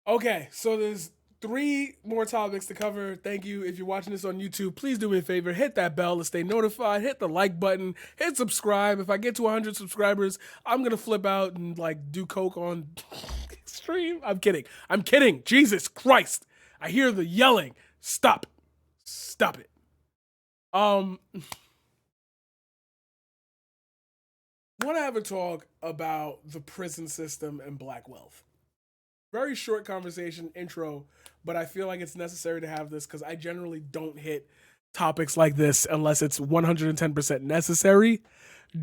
Okay, so there's three more topics to cover. Thank you. If you're watching this on YouTube, please do me a favor, hit that bell to stay notified, hit the like button, hit subscribe. If I get to 100 subscribers, I'm going to flip out and like do coke on stream. I'm kidding. I'm kidding. Jesus Christ. I hear the yelling. Stop. Stop it. Um want to have a talk about the prison system and black wealth. Very short conversation intro, but I feel like it's necessary to have this because I generally don't hit topics like this unless it's 110% necessary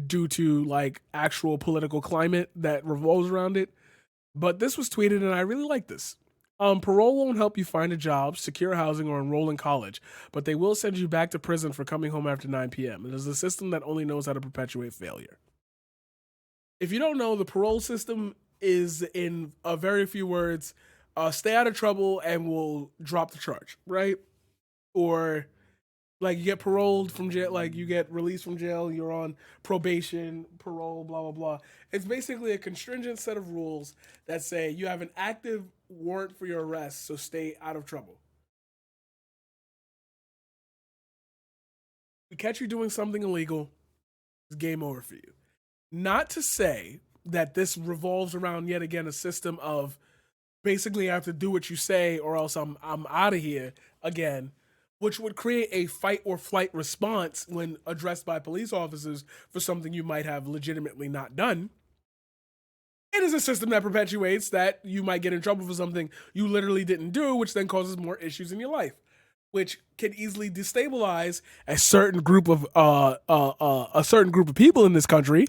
due to like actual political climate that revolves around it. But this was tweeted and I really like this. Parole won't help you find a job, secure housing, or enroll in college, but they will send you back to prison for coming home after 9 p.m. It is a system that only knows how to perpetuate failure. If you don't know, the parole system is, in a very few words, stay out of trouble and we'll drop the charge, right? Or like you get paroled from jail, like you get released from jail, you're on probation, parole, blah, blah, blah. It's basically a constringent set of rules that say you have an active warrant for your arrest, so stay out of trouble. We catch you doing something illegal, it's game over for you. Not to say that this revolves around yet again a system of basically I have to do what you say or else I'm out of here again, which would create a fight or flight response when addressed by police officers for something you might have legitimately not done. It is a system that perpetuates that you might get in trouble for something you literally didn't do, which then causes more issues in your life, which can easily destabilize a certain group of people in this country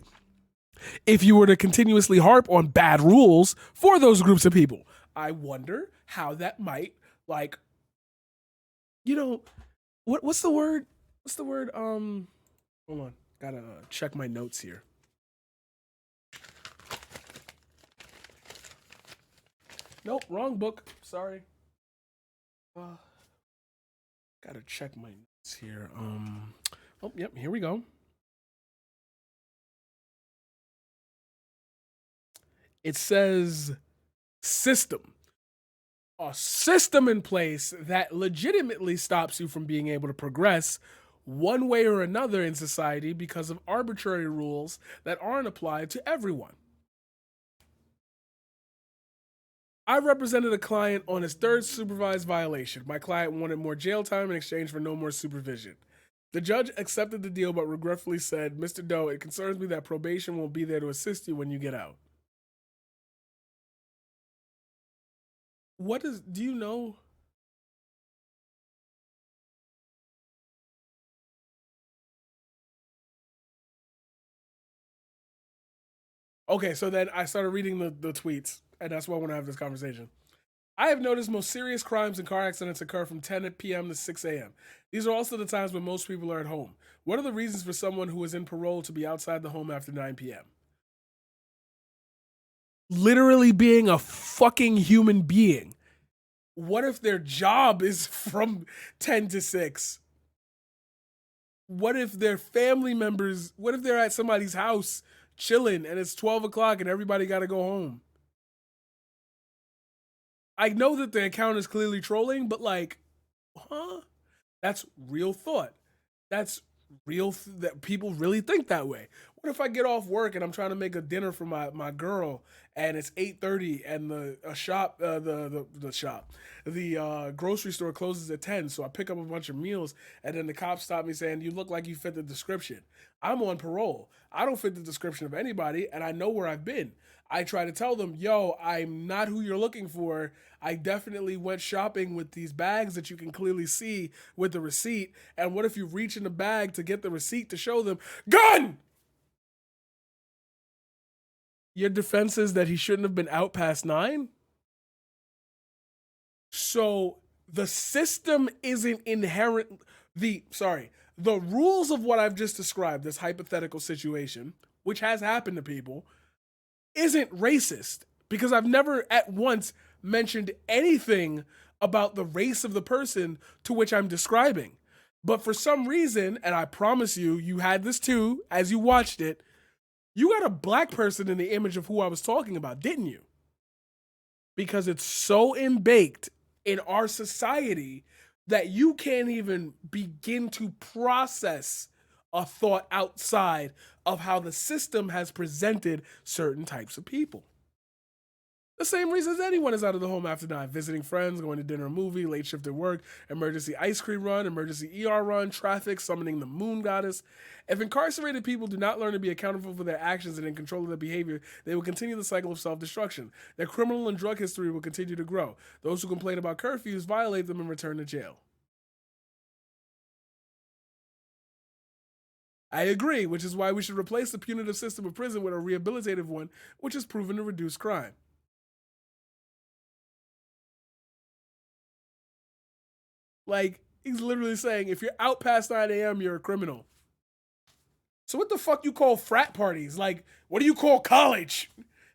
if you were to continuously harp on bad rules for those groups of people. I wonder how that might, like, you know, what's the word? What's the word? Hold on, gotta check my notes here. Nope, wrong book. Sorry. Uh, gotta check my notes here. Oh, yep, here we go. It says system. A system in place that legitimately stops you from being able to progress one way or another in society because of arbitrary rules that aren't applied to everyone. I represented a client on his third supervised violation. My client wanted more jail time in exchange for no more supervision. The judge accepted the deal but regretfully said, Mr. Doe, it concerns me that probation won't be there to assist you when you get out. Do you know? Okay, so then I started reading the tweets, and that's why I want to have this conversation. I have noticed most serious crimes and car accidents occur from 10 p.m. to 6 a.m. These are also the times when most people are at home. What are the reasons for someone who is in parole to be outside the home after 9 p.m.? Literally being a fucking human being. What if their job is from 10 to 6? What if their family members, what if they're at somebody's house chilling and it's 12 o'clock and everybody got to go home? I know that the account is clearly trolling, but like, huh? That's real thought. That's that people really think that way. What if I get off work and I'm trying to make a dinner for my girl and it's 8:30 and the grocery store closes at 10, so I pick up a bunch of meals and then the cops stop me saying you look like you fit the description. I'm on parole. I don't fit the description of anybody and I know where I've been. I try to tell them, yo, I'm not who you're looking for. I definitely went shopping with these bags that you can clearly see with the receipt. And what if you reach in the bag to get the receipt to show them, gun? Your defense is that he shouldn't have been out past 9? So the system isn't inherent. The rules of what I've just described, this hypothetical situation, which has happened to people, isn't racist because I've never at once mentioned anything about the race of the person to which I'm describing. But for some reason, and I promise you, you had this too as you watched it, you got a black person in the image of who I was talking about, didn't you? because it's so embaked in our society that you can't even begin to process a thought outside of how the system has presented certain types of people. The same reasons anyone is out of the home after 9, visiting friends, going to dinner, movie, late shift at work, emergency ice cream run, emergency ER run, traffic, summoning the moon goddess. If incarcerated people do not learn to be accountable for their actions and in control of their behavior, they will continue the cycle of self-destruction. Their criminal and drug history will continue to grow. Those who complain about curfews violate them and return to jail. I agree, which is why we should replace the punitive system of prison with a rehabilitative one, which is proven to reduce crime. Like, he's literally saying, if you're out past 9 a.m., you're a criminal. So what the fuck you call frat parties? Like, what do you call college?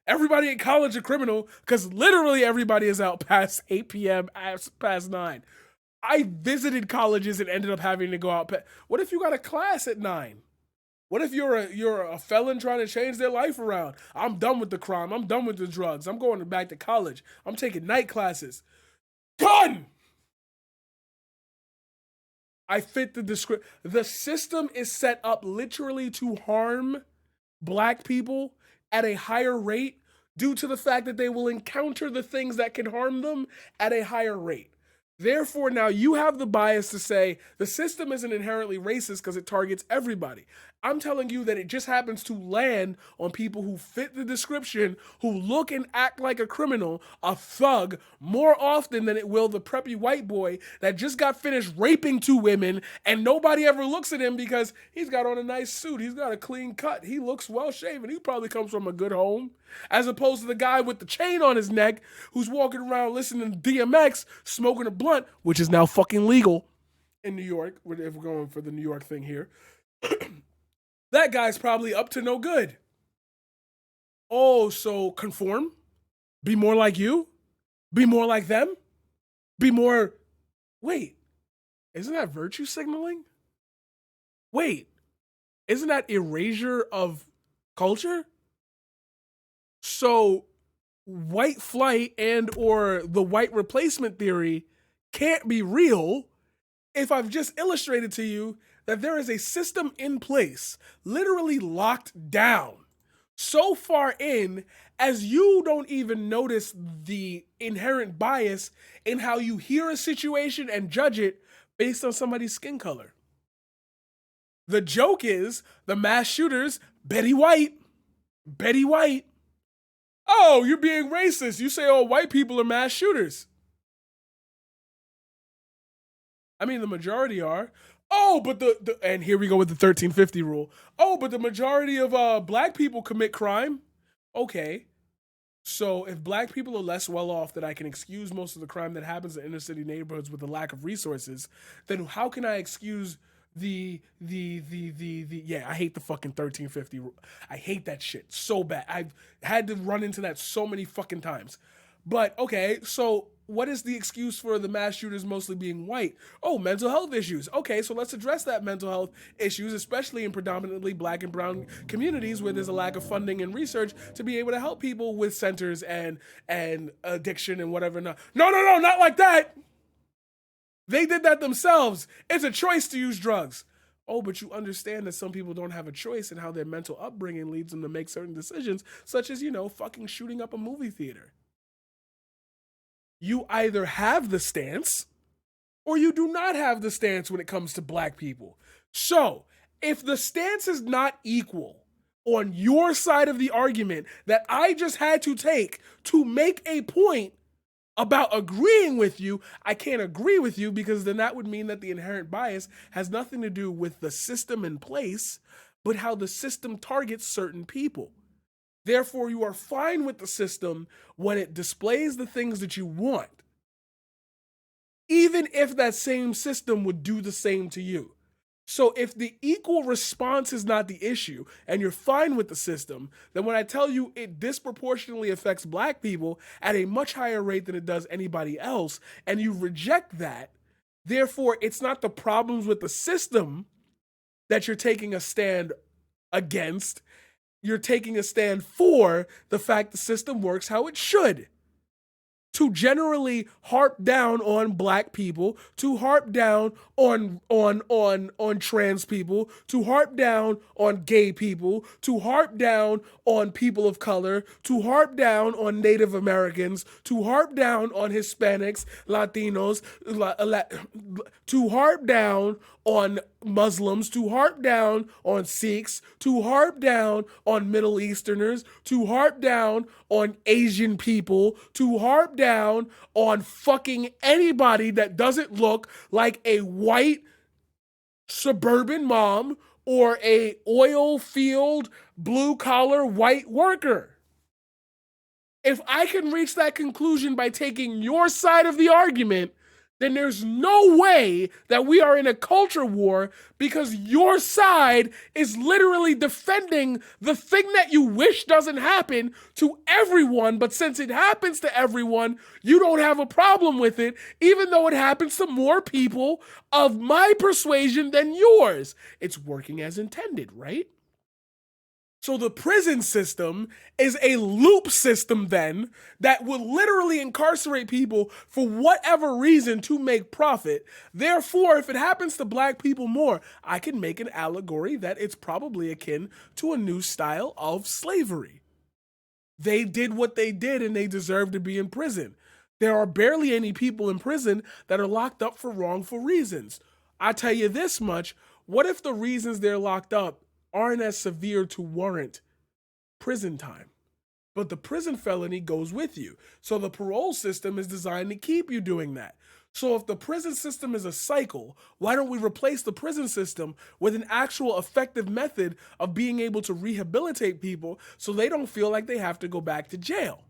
Everybody in college a criminal because literally everybody is out past 8 p.m., past 9. I visited colleges and ended up having to go out. What if you got a class at 9? What if you're a felon trying to change their life around? I'm done with the crime. I'm done with the drugs. I'm going back to college. I'm taking night classes. Done! I fit the description. The system is set up literally to harm black people at a higher rate due to the fact that they will encounter the things that can harm them at a higher rate. Therefore, now you have the bias to say the system isn't inherently racist because it targets everybody. I'm telling you that it just happens to land on people who fit the description, who look and act like a criminal, a thug, more often than it will the preppy white boy that just got finished raping 2 women and nobody ever looks at him because he's got on a nice suit. He's got a clean cut. He looks well shaven. He probably comes from a good home. As opposed to the guy with the chain on his neck who's walking around listening to DMX, smoking a blunt, which is now fucking legal in New York, if we're going for the New York thing here. That guy's probably up to no good. Oh, so conform? Be more like you? Be more like them? Be more. Wait, isn't that virtue signaling? Wait, isn't that erasure of culture? So white flight and or the white replacement theory can't be real if I've just illustrated to you that there is a system in place, literally locked down, so far in as you don't even notice the inherent bias in how you hear a situation and judge it based on somebody's skin color. The joke is the mass shooters, Betty White. Betty White. Oh, you're being racist. You say all white people are mass shooters. I mean, the majority are. Oh, but and here we go with the 1350 rule. Oh, but the majority of black people commit crime. Okay. So if black people are less well off that I can excuse most of the crime that happens in inner city neighborhoods with the lack of resources, then how can I excuse the yeah, I hate the fucking 1350 rule. I hate that shit so bad. I've had to run into that so many fucking times. But okay, so what is the excuse for the mass shooters mostly being white? Oh, mental health issues. Okay, so let's address that mental health issues, especially in predominantly black and brown communities where there's a lack of funding and research to be able to help people with centers and addiction and whatever. No, not like that. They did that themselves. It's a choice to use drugs. Oh, but you understand that some people don't have a choice in how their mental upbringing leads them to make certain decisions, such as, fucking shooting up a movie theater. You either have the stance or you do not have the stance when it comes to black people. So, if the stance is not equal on your side of the argument that I just had to take to make a point about agreeing with you, I can't agree with you because then that would mean that the inherent bias has nothing to do with the system in place, but how the system targets certain people. Therefore, you are fine with the system when it displays the things that you want, even if that same system would do the same to you. So if the equal response is not the issue and you're fine with the system, then when I tell you it disproportionately affects black people at a much higher rate than it does anybody else, and you reject that, therefore it's not the problems with the system that you're taking a stand against. You're taking a stand for the fact the system works how it should. to generally harp down on black people, to harp down on trans people, to harp down on gay people, to harp down on people of color, to harp down on Native Americans, to harp down on Hispanics, Latinos, to harp down on Muslims, to harp down on Sikhs, to harp down on Middle Easterners, to harp down on Asian people, to harp down on fucking anybody that doesn't look like a white suburban mom or a oil field blue collar white worker. If I can reach that conclusion by taking your side of the argument, then there's no way that we are in a culture war, because your side is literally defending the thing that you wish doesn't happen to everyone, but since it happens to everyone, you don't have a problem with it, even though it happens to more people of my persuasion than yours. It's working as intended, right? So the prison system is a loop system then that will literally incarcerate people for whatever reason to make profit. Therefore, if it happens to black people more, I can make an allegory that it's probably akin to a new style of slavery. They did what they did and they deserve to be in prison. There are barely any people in prison that are locked up for wrongful reasons. I tell you this much, what if the reasons they're locked up aren't as severe to warrant prison time, but the prison felony goes with you? So the parole system is designed to keep you doing that. So if the prison system is a cycle, why don't we replace the prison system with an actual effective method of being able to rehabilitate people so they don't feel like they have to go back to jail?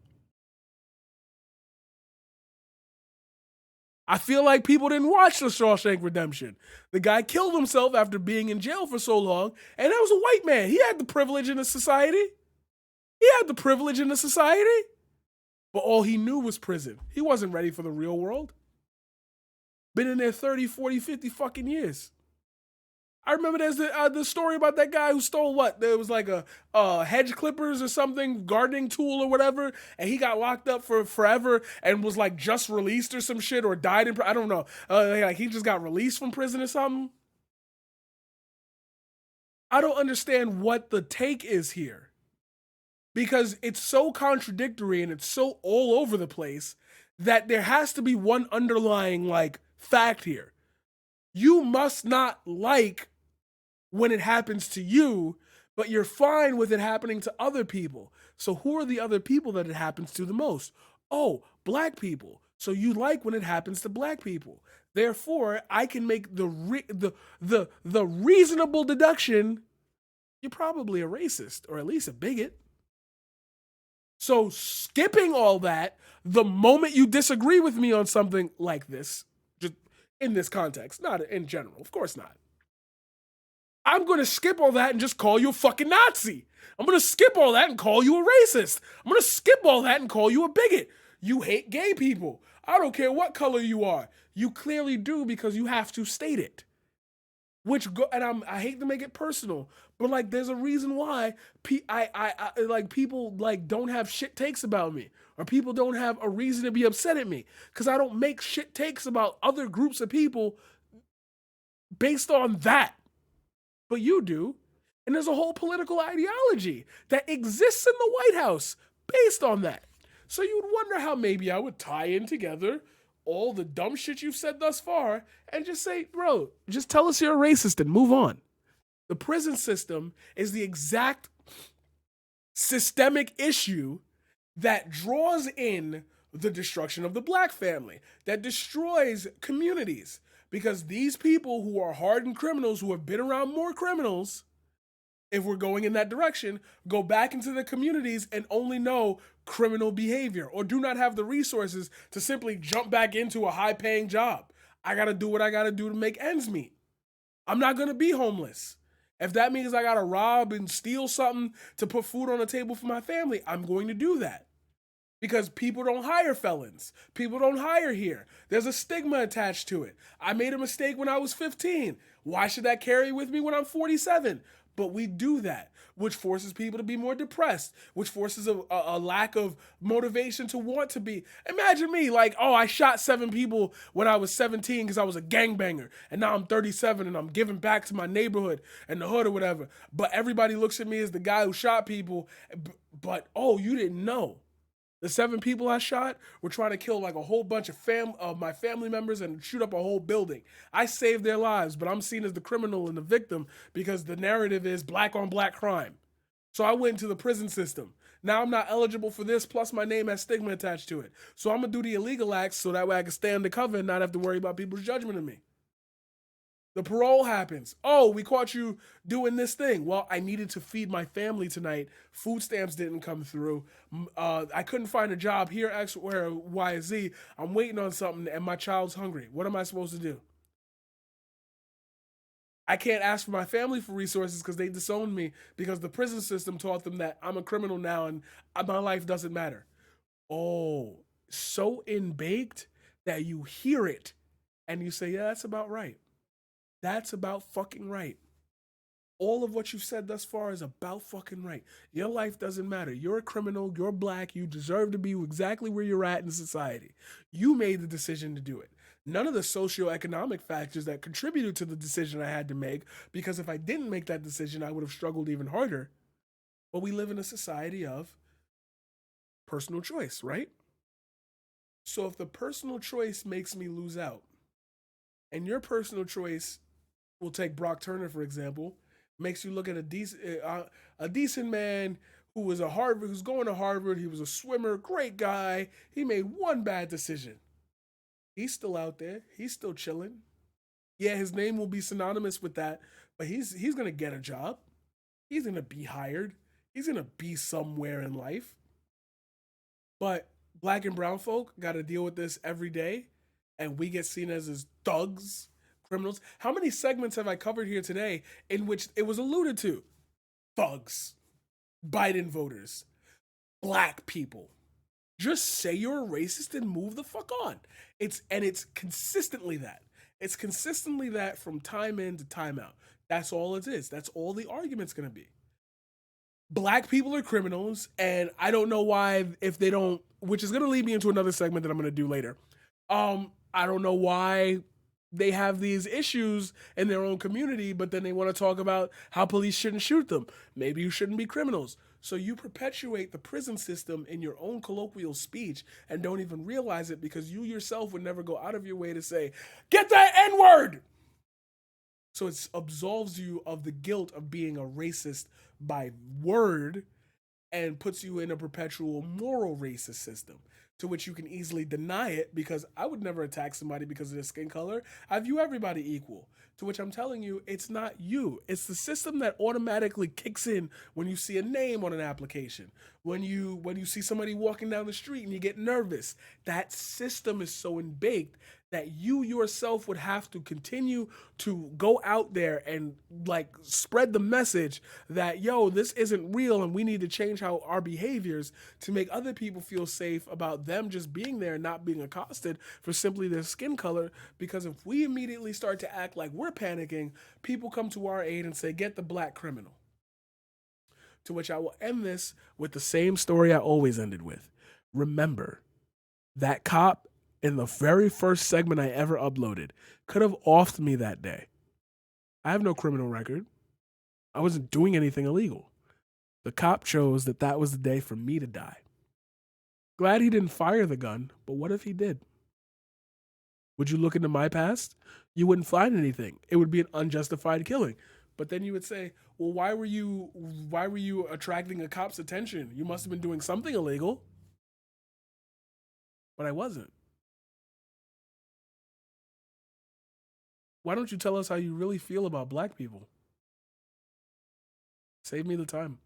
I feel like people didn't watch The Shawshank Redemption. The guy killed himself after being in jail for so long, and that was a white man. He had the privilege in the society. But all he knew was prison. He wasn't ready for the real world. Been in there 30, 40, 50 fucking years. I remember there's the story about that guy who stole what? There was like a hedge clippers or something, gardening tool or whatever, and he got locked up for forever and was like just released or some shit, or died in, I don't know. Like he just got released from prison or something. I don't understand what the take is here, because it's so contradictory and it's so all over the place that there has to be one underlying like fact here. You must not like when it happens to you, but you're fine with it happening to other people. So who are the other people that it happens to the most? Oh, black people. So you like when it happens to black people. Therefore, I can make the reasonable deduction, you're probably a racist or at least a bigot. So skipping all that, the moment you disagree with me on something like this, just in this context, not in general, of course not, I'm going to skip all that and just call you a fucking Nazi. I'm going to skip all that and call you a racist. I'm going to skip all that and call you a bigot. You hate gay people. I don't care what color you are. You clearly do, because you have to state it. I hate to make it personal, but like there's a reason why people like don't have shit takes about me, or people don't have a reason to be upset at me, because I don't make shit takes about other groups of people based on that. But you do. And there's a whole political ideology that exists in the White House based on that. So you would wonder how maybe I would tie in together all the dumb shit you've said thus far and just say, bro, just tell us you're a racist and move on. The prison system is the exact systemic issue that draws in the destruction of the black family, that destroys communities. Because these people who are hardened criminals, who have been around more criminals, if we're going in that direction, go back into the communities and only know criminal behavior, or do not have the resources to simply jump back into a high-paying job. I got to do what I got to do to make ends meet. I'm not going to be homeless. If that means I got to rob and steal something to put food on the table for my family, I'm going to do that. Because people don't hire felons. People don't hire here. There's a stigma attached to it. I made a mistake when I was 15. Why should that carry with me when I'm 47? But we do that, which forces people to be more depressed, which forces a lack of motivation to want to be. Imagine me, like, oh, I shot 7 people when I was 17 because I was a gangbanger. And now I'm 37 and I'm giving back to my neighborhood and the hood or whatever. But everybody looks at me as the guy who shot people. But oh, you didn't know. The 7 people I shot were trying to kill like a whole bunch of my family members and shoot up a whole building. I saved their lives, but I'm seen as the criminal and the victim because the narrative is black on black crime. So I went into the prison system. Now I'm not eligible for this, plus my name has stigma attached to it. So I'm gonna do the illegal acts so that way I can stay undercover and not have to worry about people's judgment of me. The parole happens. Oh, we caught you doing this thing. Well, I needed to feed my family tonight. Food stamps didn't come through. I couldn't find a job here, X, where Y, Z. I'm waiting on something, and my child's hungry. What am I supposed to do? I can't ask for my family for resources because they disowned me because the prison system taught them that I'm a criminal now and my life doesn't matter. Oh, so in-baked that you hear it and you say, yeah, that's about right. That's about fucking right. All of what you've said thus far is about fucking right. Your life doesn't matter. You're a criminal. You're black. You deserve to be exactly where you're at in society. You made the decision to do it. None of the socioeconomic factors that contributed to the decision I had to make, because if I didn't make that decision, I would have struggled even harder. But we live in a society of personal choice, right? So if the personal choice makes me lose out, and your personal choice, we'll take Brock Turner for example, makes you look at a decent man who was who's going to Harvard. He was a swimmer, great guy. He made one bad decision. He's still out there. He's still chilling. Yeah, his name will be synonymous with that, but he's gonna get a job. He's gonna be hired. He's gonna be somewhere in life. But black and brown folk got to deal with this every day, and we get seen as thugs, criminals. How many segments have I covered here today in which it was alluded to? Thugs, Biden voters, black people. Just say you're a racist and move the fuck on. It's consistently that. It's consistently that from time in to time out. That's all it is. That's all the argument's gonna be. Black people are criminals, and I don't know why if they don't, which is gonna lead me into another segment that I'm gonna do later. I don't know why they have these issues in their own community, but then they want to talk about how police shouldn't shoot them. Maybe you shouldn't be criminals. So you perpetuate the prison system in your own colloquial speech and don't even realize it because you yourself would never go out of your way to say, get that N word. So it absolves you of the guilt of being a racist by word and puts you in a perpetual moral racist system to which you can easily deny it because I would never attack somebody because of their skin color. I view everybody equal. To which I'm telling you, it's not you. It's the system that automatically kicks in when you see a name on an application. When you see somebody walking down the street and you get nervous. That system is so baked that you yourself would have to continue to go out there and like spread the message that yo, this isn't real and we need to change how our behaviors to make other people feel safe about them just being there and not being accosted for simply their skin color. Because if we immediately start to act like we're panicking, people come to our aid and say, get the black criminal. To which I will end this with the same story I always ended with. Remember, that cop in the very first segment I ever uploaded could have offed me that day. I have no criminal record. I wasn't doing anything illegal. The cop chose that that was the day for me to die. Glad he didn't fire the gun, but what if he did? Would you look into my past? You wouldn't find anything. It would be an unjustified killing. But then you would say, well, why were you attracting a cop's attention? You must have been doing something illegal. But I wasn't. Why don't you tell us how you really feel about black people? Save me the time.